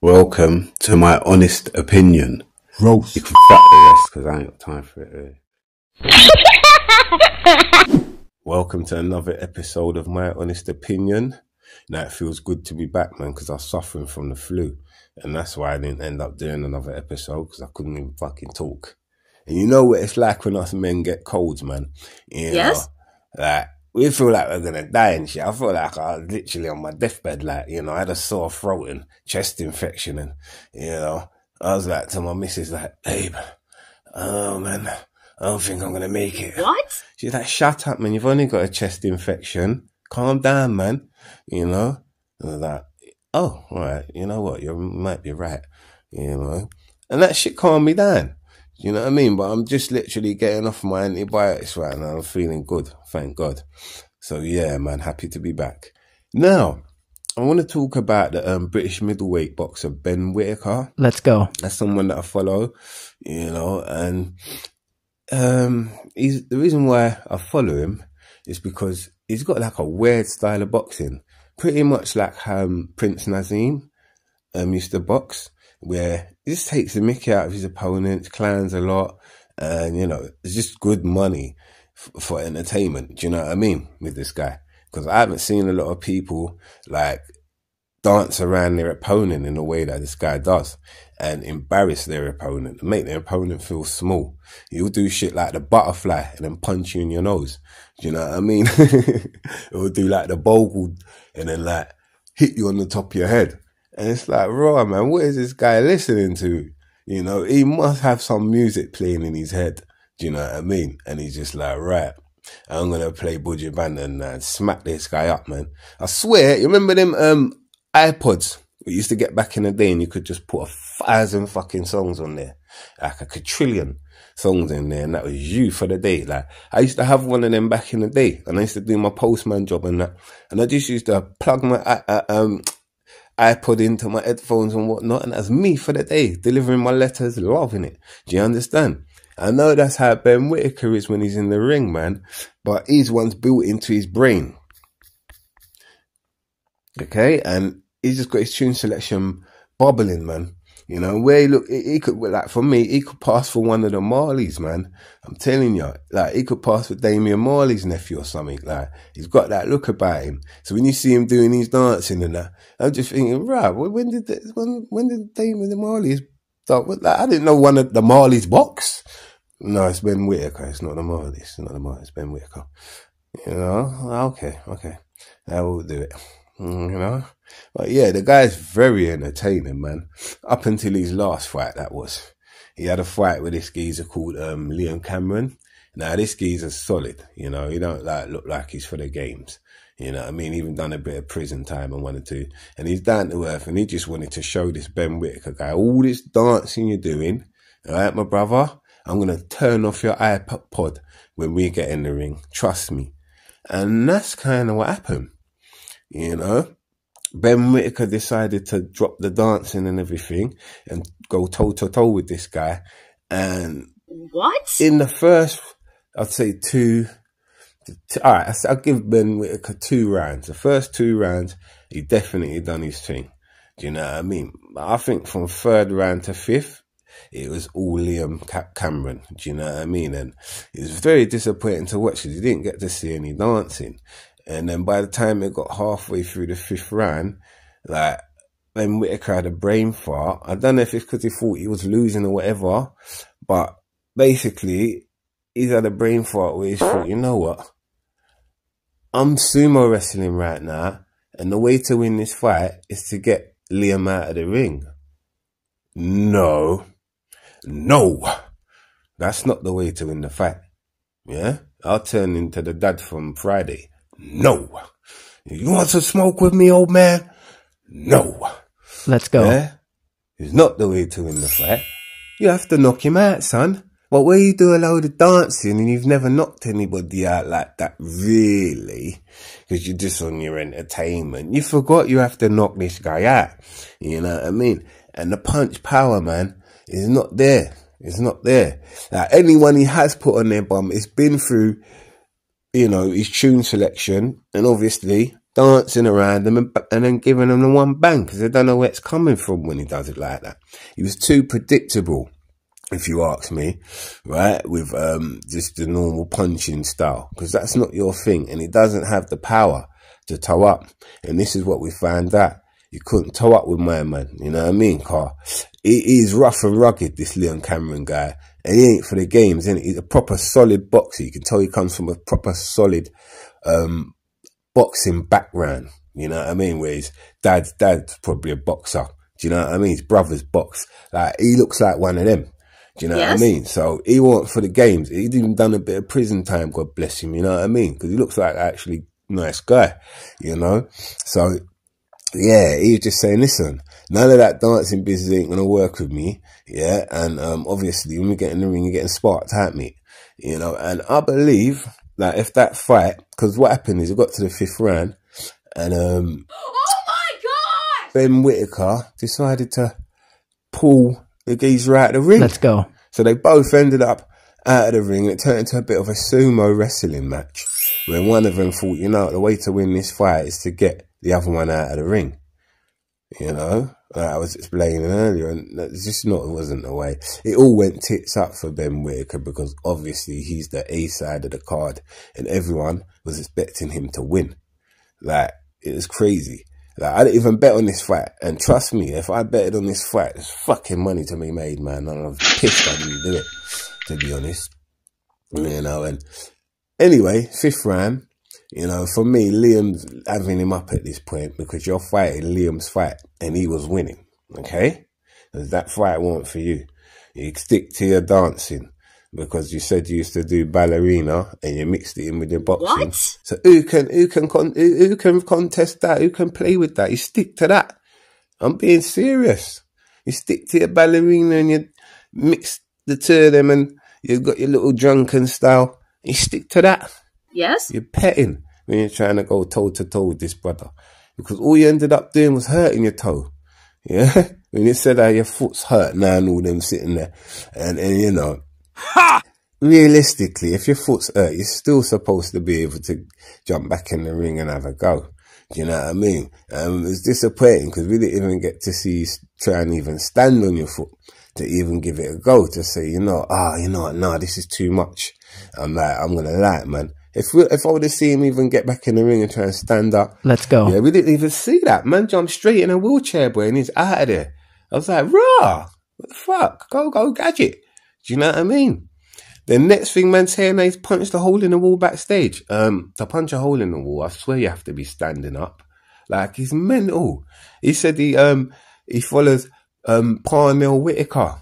Welcome to my honest opinion. Roast. You can fuck the rest because I ain't got time for it. Welcome to another episode of my honest opinion. Now it feels good to be back, man, because I was suffering from the flu. And that's why I didn't end up doing another episode, because I couldn't even fucking talk. And you know what it's like when us men get colds, man? Yes? Like, we feel like we're going to die and shit. I feel like I was literally on my deathbed. Like, I had a sore throat and chest infection. And, I was like to my missus, like, babe, oh, man, I don't think I'm going to make it. What? She's like, shut up, man. You've only got a chest infection. Calm down, man. And I was like, oh, all right. You know what? You might be right. And that shit calmed me down. You know what I mean? But I'm just literally getting off my antibiotics right now. I'm feeling good. Thank God. So yeah, man, happy to be back. Now, I want to talk about the British middleweight boxer, Ben Whittaker. Let's go. That's someone that I follow, and the reason why I follow him is because he's got like a weird style of boxing. Pretty much like Prince Nazim used to box, where he just takes the mickey out of his opponents, clowns a lot, and, it's just good money for entertainment. Do you know what I mean? With this guy. Because I haven't seen a lot of people, like, dance around their opponent in the way that this guy does and embarrass their opponent and make their opponent feel small. He'll do shit like the butterfly and then punch you in your nose. Do you know what I mean? He'll do like the bogle and then like hit you on the top of your head. And it's like, raw, man, what is this guy listening to? He must have some music playing in his head. Do you know what I mean? And he's just like, right, I'm going to play Budgie Band and smack this guy up, man. I swear, you remember them iPods we used to get back in the day, and you could just put 1,000 fucking songs on there, like a quadrillion songs in there, and that was you for the day. Like, I used to have one of them back in the day, and I used to do my postman job and that, and I just used to plug my iPod into my headphones and whatnot, and that's me for the day, delivering my letters, loving it. Do you understand? I know that's how Ben Whittaker is when he's in the ring, man, but he's one's built into his brain. Okay, and he's just got his tune selection bubbling, man. Where he could, like, for me, he could pass for one of the Marleys, man. I'm telling you, like, he could pass for Damian Marley's nephew or something. Like, he's got that look about him. So when you see him doing his dancing and that, I'm just thinking, right, when did Damian Marley's start? Like, I didn't know one of the Marleys box. No, it's Ben Whittaker. It's not the Marleys. It's not the Marleys. It's Ben Whittaker. Okay. I will do it. But yeah, the guy's very entertaining, man. Up until his last fight, that was. He had a fight with this geezer called Liam Cameron. Now, this geezer's solid, he don't look like he's for the games. You know what I mean? He even done a bit of prison time and wanted to. And he's down to earth, and he just wanted to show this Ben Whittaker guy, all this dancing you're doing, all right, my brother, I'm going to turn off your iPod when we get in the ring. Trust me. And that's kind of what happened. Ben Whittaker decided to drop the dancing and everything and go toe to toe with this guy. And what? In the first, I'd say all right, I'll give Ben Whittaker 2 rounds. The first 2 rounds, he definitely done his thing. Do you know what I mean? I think from 3rd round to 5th, it was all Liam Cameron. Do you know what I mean? And it was very disappointing to watch because you didn't get to see any dancing. And then by the time it got halfway through the 5th round, like, Ben Whittaker had a brain fart. I don't know if it's because he thought he was losing or whatever, but basically, he's had a brain fart where he thought, you know what? I'm sumo wrestling right now, and the way to win this fight is to get Liam out of the ring. No, that's not the way to win the fight. Yeah? I'll turn into the dad from Friday. No. You want to smoke with me, old man? No. Let's go. Yeah? It's not the way to win the fight. You have to knock him out, son. But where you do a load of dancing and you've never knocked anybody out like that, really, because you're just on your entertainment, you forgot you have to knock this guy out. You know what I mean? And the punch power, man, is not there. It's not there. Like, anyone he has put on their bum, it's been through, his tune selection, and obviously dancing around them and then giving them the one bang because they don't know where it's coming from when he does it like that. He was too predictable, if you ask me, right, with just the normal punching style, because that's not your thing, and he doesn't have the power to toe up. And this is what we found out. You couldn't toe up with my man, you know what I mean, Carl? He's rough and rugged, this Leon Cameron guy, and he ain't for the games, innit? He's a proper solid boxer. You can tell he comes from a proper solid boxing background, you know what I mean, where his dad's probably a boxer, do you know what I mean? His brother's box. Like, he looks like one of them. Do you know what I mean? So he wasn't for the games. He'd even done a bit of prison time, God bless him, you know what I mean? Because he looks like actually nice guy, you know? So, yeah, he was just saying, listen, none of that dancing business ain't going to work with me, yeah? And obviously, when we get in the ring, you're getting sparked at me, you know? And I believe that if that fight, because what happened is it got to the 5th round, and oh my God! Ben Whittaker decided to pull the geezer out of the ring. Let's go. So they both ended up out of the ring, and it turned into a bit of a sumo wrestling match, where one of them thought, you know, the way to win this fight is to get the other one out of the ring. You know, like I was explaining earlier, and that's just not, it wasn't the way. It all went tits up for Ben Whittaker because obviously he's the A side of the card, and everyone was expecting him to win. Like, it was crazy. Like, I didn't even bet on this fight, and trust me, if I betted on this fight, there's fucking money to be made, man. And I was pissed I didn't do it, to be honest. You know, and anyway, 5th round, you know, for me, Liam's having him up at this point because you're fighting Liam's fight, and he was winning, okay? Because that fight wasn't for you. You stick to your dancing, because you said you used to do ballerina and you mixed it in with your boxing. What? So who can contest that? Who can play with that? You stick to that. I'm being serious. You stick to your ballerina and you mix the two of them, and you've got your little drunken style. You stick to that. Yes. You're petting when you're trying to go toe to toe with this brother, because all you ended up doing was hurting your toe. Yeah. When you said how your foot's hurt now and all them sitting there, and you know. Ha! Realistically, if your foot's hurt, you're still supposed to be able to jump back in the ring and have a go. Do you know what I mean? It's disappointing because we didn't even get to see you try and even stand on your foot to even give it a go, to say, you know, you know what, nah, this is too much. I'm gonna lie, man. If I would have seen him even get back in the ring and try and stand up. Let's go. Yeah, we didn't even see that. Man jumped straight in a wheelchair, boy, and he's out of there. I was like, rah, what the fuck? Go, gadget. Do you know what I mean? The next thing man's saying is punched a hole in the wall backstage. To punch a hole in the wall, I swear you have to be standing up. Like, he's mental. He said he follows Parnell Whittaker.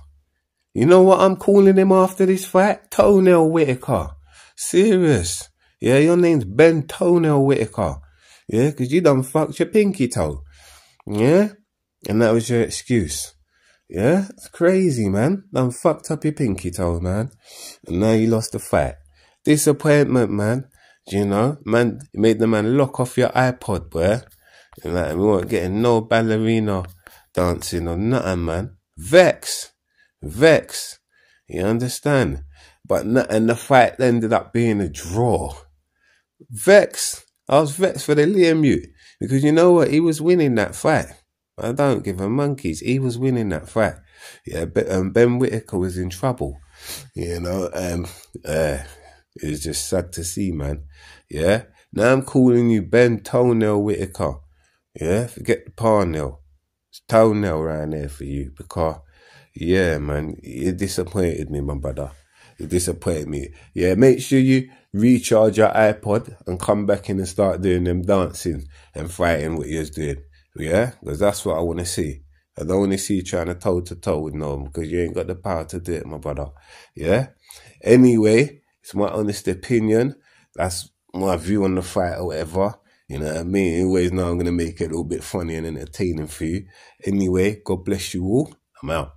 You know what I'm calling him after this fight? Toenail Whittaker. Serious. Yeah, your name's Ben Toenail Whittaker. Yeah, because you done fucked your pinky toe. Yeah? And that was your excuse. Yeah, it's crazy, man. Done fucked up your pinky toe, man. And now you lost the fight. Disappointment, man. Do you know? Man, you made the man lock off your iPod, boy. And like, we weren't getting no ballerina dancing or nothing, man. Vex. You understand? But and the fight ended up being a draw. Vex. I was vexed for the Liam Mute. Because you know what? He was winning that fight. I don't give a monkeys. He was winning that fight. Yeah, but Ben Whittaker was in trouble. You know, it was just sad to see, man. Yeah. Now I'm calling you Ben Toenail Whittaker. Yeah, forget the Parnell. It's Toenail around there for you, because yeah, man, you disappointed me, my brother. You disappointed me. Yeah, make sure you recharge your iPod and come back in and start doing them dancing and fighting what you're doing. Yeah, because that's what I want to see. I don't want to see you trying to toe to toe with no one, because you ain't got the power to do it, my brother. Yeah. Anyway, it's my honest opinion. That's my view on the fight or whatever. You know what I mean? You always know I'm going to make it a little bit funny and entertaining for you. Anyway, God bless you all. I'm out.